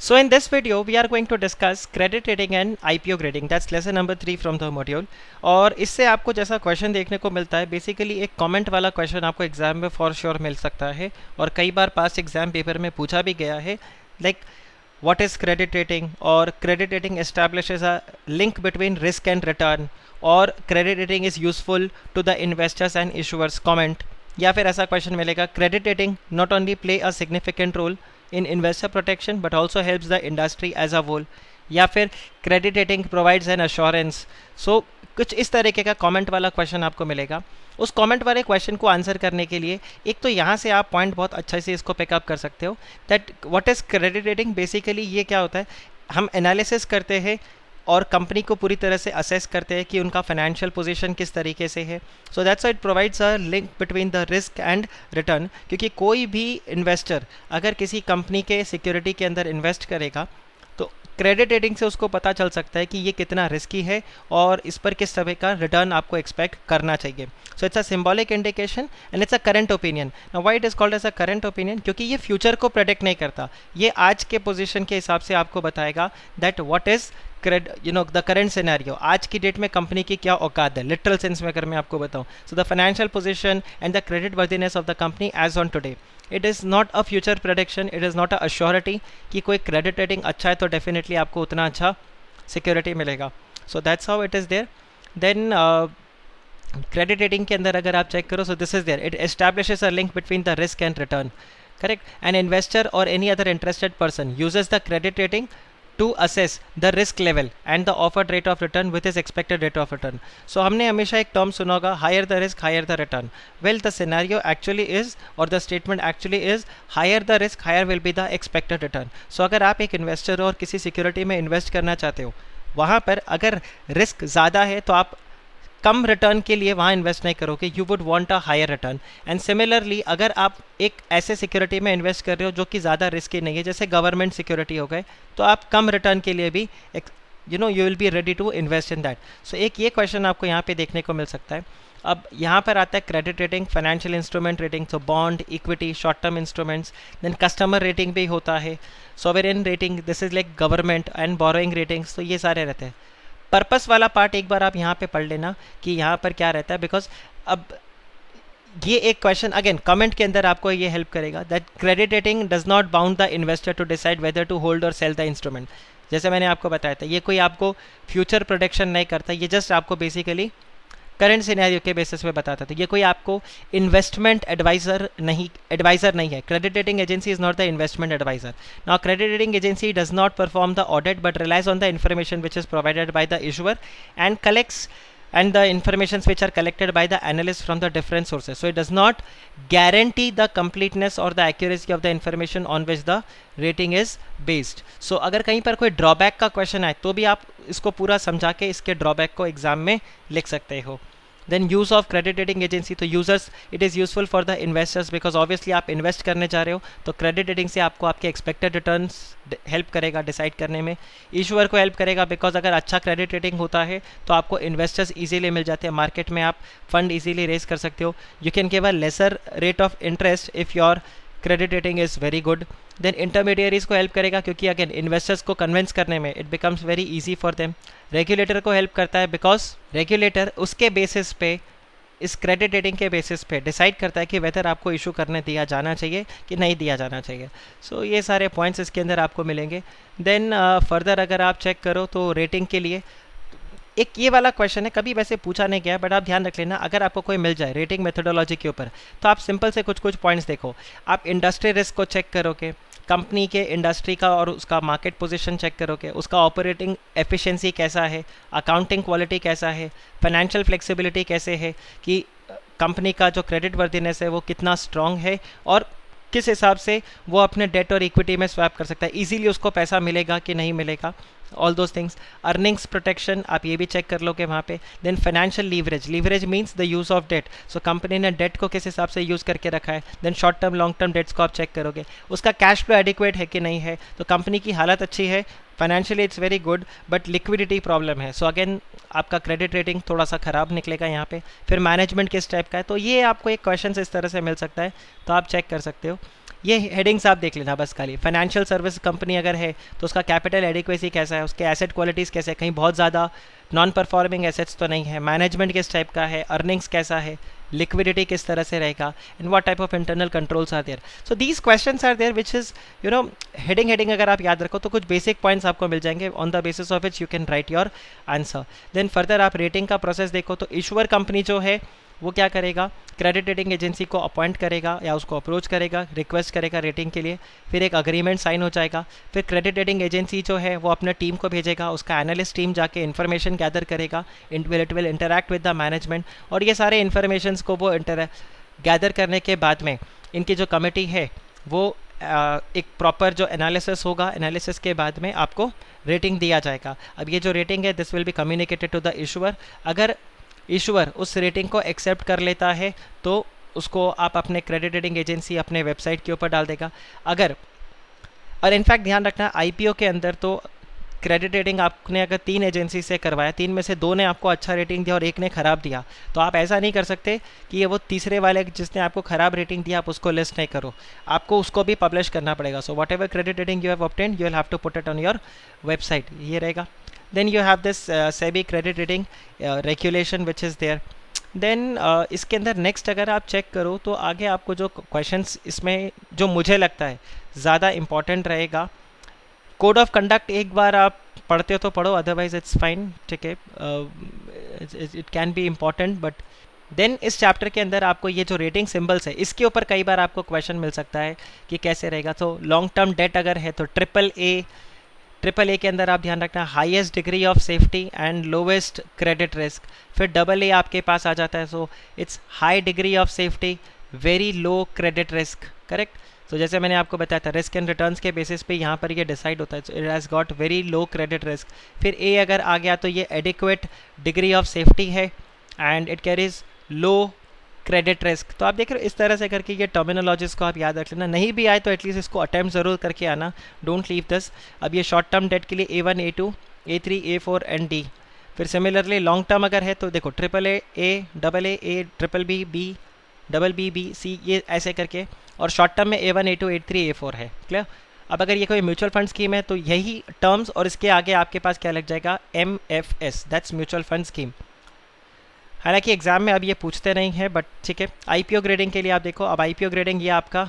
So in this video, we are going to discuss credit rating and IPO grading. That's lesson number 3 from the module. और इससे आपको जैसा question देखने को मिलता है, बेसिकली एक कमेंट वाला क्वेश्चन आपको एग्जाम में फॉर श्योर मिल सकता है और कई बार पास एग्जाम पेपर में पूछा भी गया है, like what is credit rating, or credit rating establishes a link between risk and return, or credit rating is useful to the investors and issuers comment. या फिर ऐसा क्वेश्चन मिलेगा, credit rating not only play a significant role in investor protection but also helps the industry as a whole. या फिर credit rating provides an assurance. So कुछ इस तरीके का कमेंट वाला क्वेश्चन आपको मिलेगा. उस कमेंट वाले क्वेश्चन को आंसर करने के लिए एक तो यहाँ से आप पॉइंट बहुत अच्छे से इसको पिकअप कर सकते हो, that what is credit rating. Basically ये क्या होता है, हम एनालिसिस करते हैं और कंपनी को पूरी तरह से असेस करते हैं कि उनका फाइनेंशियल पोजीशन किस तरीके से है. So that's it provides a link between the risk and return. क्योंकि कोई भी इन्वेस्टर अगर किसी कंपनी के सिक्योरिटी के अंदर इन्वेस्ट करेगा तो क्रेडिट रेटिंग से उसको पता चल सकता है कि ये कितना रिस्की है और इस पर किस तरह का रिटर्न आपको एक्सपेक्ट करना चाहिए. So it's a symbolic indication and it's a current opinion. Now why it is called as a current opinion, क्योंकि ये फ्यूचर को प्रेडिक्ट नहीं करता, ये आज के पोजीशन के हिसाब से आपको बताएगा that what is the current scenario. आज की डेट में कंपनी की क्या औकात है, लिटरल सेंस में अगर मैं आपको बताऊं. So the financial position and the credit worthiness of the company as on today. It is not a future prediction, it is not a assurity कि कोई क्रेडिट रेटिंग अच्छा है तो डेफिनेटली आपको उतना अच्छा सिक्योरिटी मिलेगा. So that's how it is there. Then credit rating के अंदर अगर आप चेक करो, so this is there, it establishes a link between the risk and return. Correct. An investor और any other interested person uses the credit rating to assess the risk level and the offered rate of return with his expected rate of return. So हमने हमेशा एक term सुना होगा, higher the risk higher the return. Well, the scenario actually is, or the statement actually is, higher the risk higher will be the expected return. So अगर आप एक investor और किसी सिक्योरिटी में इन्वेस्ट करना चाहते हो, वहाँ पर अगर रिस्क ज़्यादा है तो आप कम रिटर्न के लिए वहाँ इन्वेस्ट नहीं करोगे, you would want a higher return. And similarly अगर आप एक ऐसे सिक्योरिटी में इन्वेस्ट कर रहे हो जो कि ज़्यादा रिस्की नहीं है, जैसे गवर्नमेंट सिक्योरिटी हो गए, तो आप कम रिटर्न के लिए भी you will be ready to invest in that. So एक ये क्वेश्चन आपको यहाँ पे देखने को मिल सकता है. अब यहाँ पर आता है credit rating, financial instrument rating, तो bond, equity, short term instruments. Then customer rating भी होता है, sovereign rating, this is like government, and borrowing ratings. तो ये सारे रहते हैं. पर्पस वाला पार्ट एक बार आप यहाँ पे पढ़ लेना कि यहाँ पर क्या रहता है, बिकॉज अब ये एक क्वेश्चन अगेन कमेंट के अंदर आपको ये हेल्प करेगा that credit rating does not bound the investor to decide whether to hold और सेल द इंस्ट्रूमेंट. जैसे मैंने आपको बताया था, ये कोई आपको फ्यूचर प्रोडिक्शन नहीं करता, ये जस्ट आपको बेसिकली करंट सिनेरियो के बेसिस पे बताता था. ये कोई आपको इन्वेस्टमेंट एडवाइजर नहीं है. Credit rating agency is not the investment advisor. Now credit rating agency does not perform the audit but relies on the information which is provided by the issuer and collects and the informations which are collected by the analysts from the different sources. So it does not guarantee the completeness or the accuracy of the information on which the rating is based. So अगर कहीं पर कोई drawback का question आए तो भी आप इसको पूरा समझा के इसके ड्रॉबैक को एग्जाम में लिख सकते हो. Then use of credit rating agency, तो users it is useful for the investors because obviously आप इन्वेस्ट करने जा रहे हो, तो क्रेडिट रेटिंग से आपको आपके एक्सपेक्टेड रिटर्न्स हेल्प करेगा डिसाइड करने में. इशूअर को हेल्प करेगा बिकॉज अगर अच्छा क्रेडिट रेटिंग होता है तो आपको इन्वेस्टर्स इजीली मिल जाते हैं, मार्केट में आप फंड इजीली रेज कर सकते हो. You can give a lesser rate of interest if your credit rating is very good. Then intermediaries को हेल्प करेगा क्योंकि अगेन इन्वेस्टर्स को कन्विंस करने में it becomes very easy for them. Regulator को हेल्प करता है बिकॉज रेगुलेटर उसके बेसिस पे, इस क्रेडिट रेटिंग के बेसिस पे डिसाइड करता है कि वेदर आपको इशू करने दिया जाना चाहिए कि नहीं दिया जाना चाहिए. सो ये सारे पॉइंट्स इसके अंदर आपको मिलेंगे. देन फर्दर अगर आप चेक करो तो रेटिंग के लिए एक ये वाला क्वेश्चन है, कभी वैसे पूछा नहीं गया बट आप ध्यान रख लेना, अगर आपको कोई मिल जाए रेटिंग मेथोडोलॉजी के ऊपर तो आप सिंपल से कुछ कुछ पॉइंट्स देखो. आप इंडस्ट्री रिस्क को चेक करोगे, कंपनी के इंडस्ट्री का और उसका मार्केट पोजीशन चेक करोगे, उसका ऑपरेटिंग एफिशिएंसी कैसा है, अकाउंटिंग क्वालिटी कैसा है, फाइनेंशियल फ्लेक्सिबिलिटी कैसे है, कि कंपनी का जो क्रेडिट वर्दीनेस है वो कितना स्ट्रांग है और किस हिसाब से वो अपने डेट और इक्विटी में स्वैप कर सकता है, इजीली उसको पैसा मिलेगा कि नहीं मिलेगा, all those things. Earnings protection आप ये भी चेक कर लोगे वहाँ पे. Then financial leverage means the use of debt, so company ने डेट को किस हिसाब से यूज़ करके रखा है. Then short term long term debts को आप चेक करोगे, उसका कैश फ्लो एडिक्वेट है कि नहीं है, तो कंपनी की हालत अच्छी है, financially it's very good but liquidity problem है, सो अगेन आपका क्रेडिट रेटिंग थोड़ा सा ख़राब निकलेगा यहाँ पे. फिर मैनेजमेंट किस टाइप का है, तो ये आपको एक क्वेश्चन इस तरह से मिल सकता है, तो आप चेक कर सकते हो. ये हेडिंग्स आप देख लेना बस खाली। फाइनेंशियल सर्विस कंपनी अगर है तो उसका कैपिटल एडिक्वेसी कैसा है, उसके एसेट क्वालिटीज़ कैसे है, कहीं बहुत ज़्यादा नॉन परफॉर्मिंग एसेट्स तो नहीं है, मैनेजमेंट किस टाइप का है, अर्निंग्स कैसा है, लिक्विडिटी किस तरह से रहेगा, and what type of internal controls are there. So these questions are there which is heading अगर आप याद रखो तो कुछ बेसिक पॉइंट्स आपको मिल जाएंगे, on the basis of which you can write your answer. Then further आप रेटिंग का प्रोसेस देखो तो इशूअर कंपनी जो है वो क्या करेगा, क्रेडिट रेटिंग एजेंसी को अपॉइंट करेगा या उसको अप्रोच करेगा, रिक्वेस्ट करेगा रेटिंग के लिए, फिर एक अग्रीमेंट साइन हो जाएगा, फिर क्रेडिट रेटिंग एजेंसी जो है वो अपने टीम को भेजेगा, उसका एनालिस्ट टीम जाके इन्फॉर्मेशन गैदर करेगा, it will interact with the management, और ये सारे इन्फॉर्मेशंस को वो गैदर करने के बाद में इनकी जो कमेटी है वो एक प्रॉपर जो एनालिसिस होगा, एनालिसिस के बाद में आपको रेटिंग दिया जाएगा। अब ये जो रेटिंग है this will be communicated to the issuer. अगर इशूअर उस रेटिंग को एक्सेप्ट कर लेता है तो उसको आप अपने क्रेडिट रेटिंग एजेंसी अपने वेबसाइट के ऊपर डाल देगा। अगर और इनफैक्ट ध्यान रखना आईपीओ के अंदर तो क्रेडिट रेटिंग आपने अगर 3 एजेंसी से करवाया, 3 में से 2 ने आपको अच्छा रेटिंग दिया और 1 ने ख़राब दिया, तो आप ऐसा नहीं कर सकते कि ये वो तीसरे वाले जिसने आपको ख़राब रेटिंग दिया आप उसको लिस्ट नहीं करो, आपको उसको भी पब्लिश करना पड़ेगा। So whatever credit rating you have obtained you will have to put it on your website, ये रहेगा। then you have this SEBI credit rating regulation which is there। then इसके अंदर नेक्स्ट अगर आप check करो तो आगे आपको जो क्वेश्चंस इसमें जो मुझे लगता है ज़्यादा इम्पॉर्टेंट रहेगा, कोड ऑफ कंडक्ट एक बार आप पढ़ते हो तो पढ़ो, अदरवाइज इट्स फाइन, ठीक है, it can be important but then इस चैप्टर के अंदर आपको ये जो रेटिंग सिंबल्स है इसके ऊपर कई बार आपको क्वेश्चन मिल सकता है कि कैसे रहेगा। तो लॉन्ग टर्म डेट अगर है तो ट्रिपल ए के अंदर आप ध्यान रखना highest degree of safety and lowest credit risk, फिर डबल ए आपके पास आ जाता है, so it's high degree of safety very low credit risk, correct. तो जैसे मैंने आपको बताया था रिस्क एंड रिटर्न्स के बेसिस पे यहाँ पर ये डिसाइड होता है, it has got very low credit risk. फिर ए अगर आ गया तो ये एडिक्वेट डिग्री ऑफ सेफ्टी है and it carries low credit risk. तो आप देख रहे हो इस तरह से करके ये टर्मिनोलॉजीज को आप याद रख लेना, नहीं भी आए तो एटलीस्ट इसको अटैम्प्ट ज़रूर करके आना, डोंट लीव दिस। अब ये शॉर्ट टर्म डेट के लिए A1 A2 A3 A4 and D। फिर सिमिलरली लॉन्ग टर्म अगर है तो देखो triple A double A triple B B double B B C, ये ऐसे करके, और शॉर्ट टर्म में A1 A2 A3 A4 है, क्लियर। अब अगर ये कोई म्यूचुअल फंड स्कीम है तो यही टर्म्स और इसके आगे आपके पास क्या लग जाएगा MFS, that's mutual fund scheme. हालांकि एग्जाम में अब ये पूछते नहीं है बट ठीक है। आईपीओ ग्रेडिंग के लिए आप देखो, अब आईपीओ ग्रेडिंग ये आपका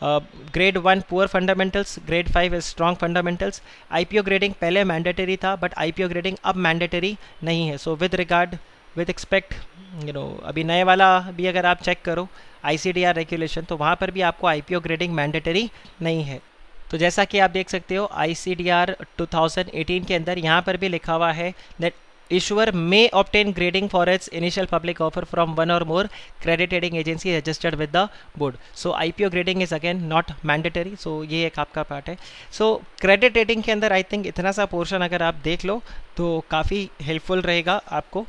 grade 1 poor fundamentals, grade 5 is strong fundamentals. IPO grading पहले मैंडेटरी था बट आईपीओ ग्रेडिंग अब मैंडेटरी नहीं है। सो विद एक्सपेक्ट अभी नए वाला भी अगर आप चेक करो आईसीडीआर रेगुलेशन तो वहाँ पर भी आपको आईपीओ ग्रेडिंग मैंडेटरी नहीं है। तो जैसा कि आप देख सकते हो आईसीडीआर 2018 के अंदर यहाँ पर भी लिखा हुआ है that issuer may obtain grading for its initial public offer from one or more credit rating agency registered with the board। so IPO grading is again not mandatory। so ये एक आपका पार्ट है। so credit rating के अंदर I think इतना सा portion अगर आप देख लो तो काफ़ी हेल्पफुल रहेगा आपको।